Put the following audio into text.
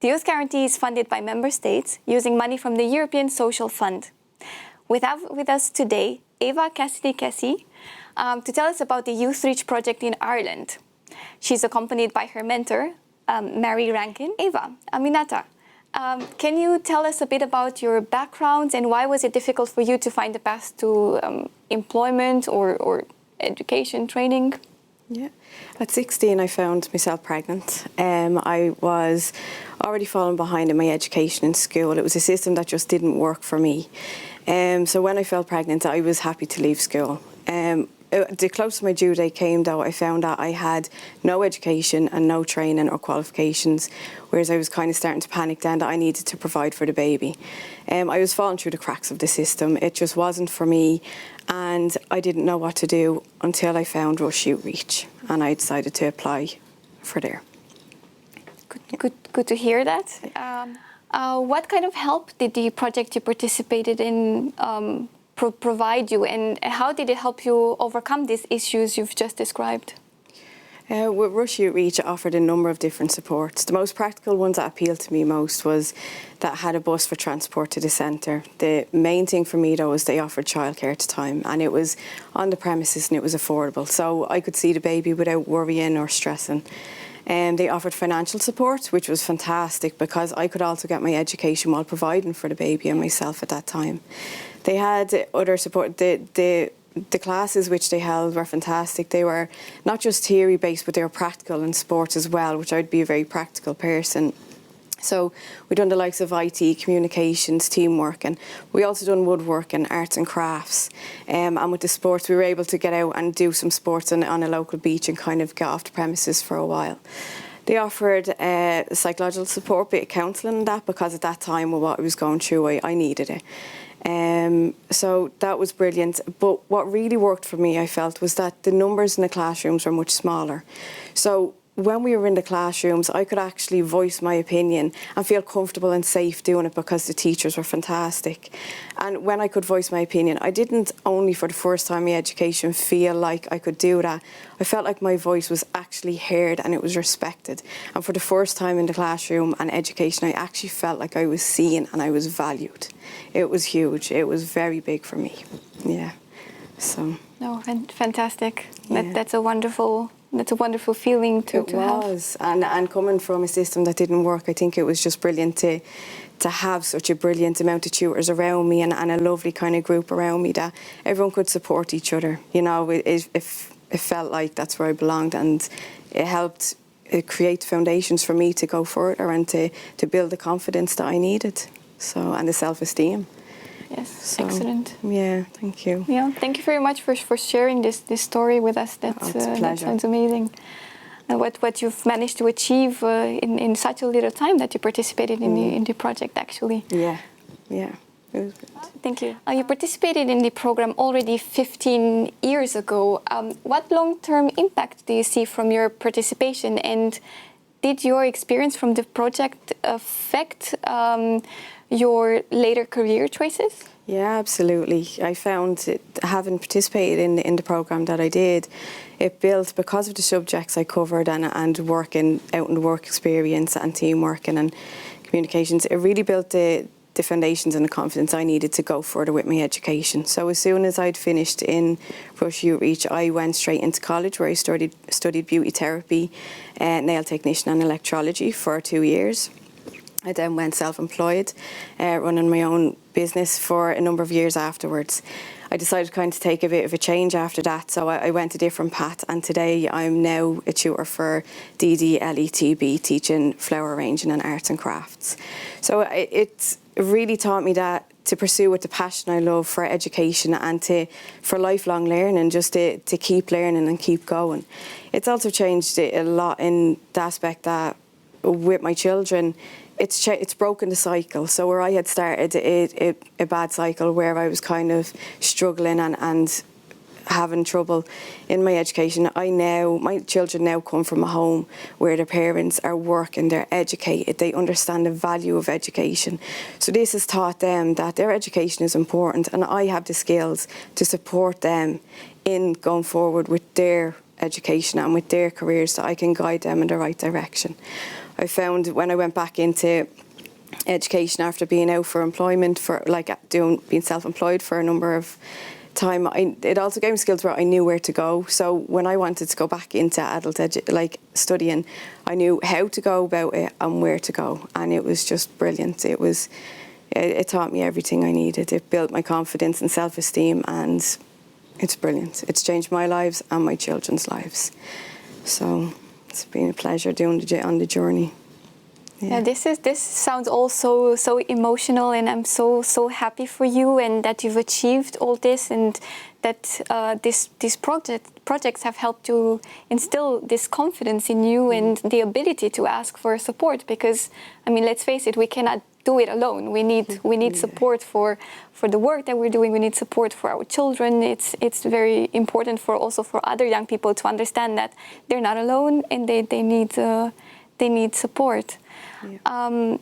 The Youth Guarantee is funded by member states using money from the European Social Fund. We have with us today Eva Cassidy-Cassie to tell us about the Youthreach project in Ireland. She's accompanied by her mentor, Mary Rankin. Eva, Aminata, can you tell us a bit about your background and why was it difficult for you to find a path to employment or education, training? Yeah, at 16 I found myself pregnant. I was already falling behind in my education in school. It was a system that just didn't work for me. So when I fell pregnant, I was happy to leave school. The closer my due date came, though, I found that I had no education and no training or qualifications, whereas I was kind of starting to panic then that I needed to provide for the baby. I was falling through the cracks of the system. It just wasn't for me, and I didn't know what to do until I found Youthreach, and I decided to apply for there. Good to hear that. What kind of help did the project you participated in provide you, and how did it help you overcome these issues you've just described? With Youthreach, it offered a number of different supports. The most practical ones that appealed to me most was that had a bus for transport to the centre. The main thing for me, though, was they offered childcare at the time, and it was on the premises and it was affordable, so I could see the baby without worrying or stressing. They offered financial support, which was fantastic because I could also get my education while providing for the baby and myself at that time. They had other support. The classes which they held were fantastic. They were not just theory-based, but they were practical in sports as well, which I'd be a very practical person. So we done the likes of IT, communications, teamwork, and we also done woodwork and arts and crafts. And with the sports, we were able to get out and do some sports on a local beach and kind of get off the premises for a while. They offered psychological support, bit of counselling and that, because at that time with what I was going through, I needed it. So that was brilliant. But what really worked for me, I felt, was that the numbers in the classrooms were much smaller. So when we were in the classrooms, I could actually voice my opinion and feel comfortable and safe doing it because the teachers were fantastic. And when I could voice my opinion, I didn't only for the first time in my education feel like I could do that. I felt like my voice was actually heard and it was respected. And for the first time in the classroom and education, I actually felt like I was seen and I was valued. It was huge. It was very big for me. Yeah. So. No, fantastic. Yeah. That's a wonderful feeling to have. It was, and coming from a system that didn't work, I think it was just brilliant to have such a brilliant amount of tutors around me and a lovely kind of group around me that everyone could support each other. You know, it felt like that's where I belonged, and it helped create foundations for me to go further and to build the confidence that I needed, so, and the self-esteem. Yes, so, excellent. Yeah, thank you. Yeah, thank you very much for sharing this story with us. That sounds amazing. And what you've managed to achieve in such a little time that you participated in the project, actually. Yeah, yeah. It was good. Thank you. You participated in the program already 15 years ago. What long-term impact do you see from your participation, and did your experience from the project affect your later career choices? Yeah, absolutely. I found having participated in the programme that I did, it built, because of the subjects I covered and working out in the work experience and teamwork and communications, it really built the foundations and the confidence I needed to go further with my education. So as soon as I'd finished in Youthreach, I went straight into college where I studied beauty therapy, nail technician and electrology for 2 years. I then went self-employed, running my own business for a number of years afterwards. I decided kind of to take a bit of a change after that, so I went a different path, and today I'm now a tutor for DDLETB, teaching flower arranging and arts and crafts. So it's really taught me that to pursue with the passion I love for education and for lifelong learning, just to keep learning and keep going. It's also changed a lot in the aspect that with my children, it's broken the cycle. So where I had started a bad cycle where I was kind of struggling and having trouble in my education, my children now come from a home where their parents are working, they're educated, they understand the value of education. So this has taught them that their education is important, and I have the skills to support them in going forward with their education and with their careers, so I can guide them in the right direction. I found when I went back into education after being out for employment, for like being self-employed for a number of time, it also gave me skills where I knew where to go. So when I wanted to go back into adult studying, I knew how to go about it and where to go, and it was just brilliant. It taught me everything I needed. It built my confidence and self-esteem, and it's brilliant. It's changed my lives and my children's lives. So it's been a pleasure doing on the journey. Yeah, this sounds also so emotional, and I'm so happy for you, and that you've achieved all this, and that these projects have helped to instill this confidence in you and the ability to ask for support. Because I mean, let's face it, we cannot do it alone. We need support for the work that we're doing. We need support for our children. It's very important also for other young people to understand that they're not alone, and they need support. Yeah.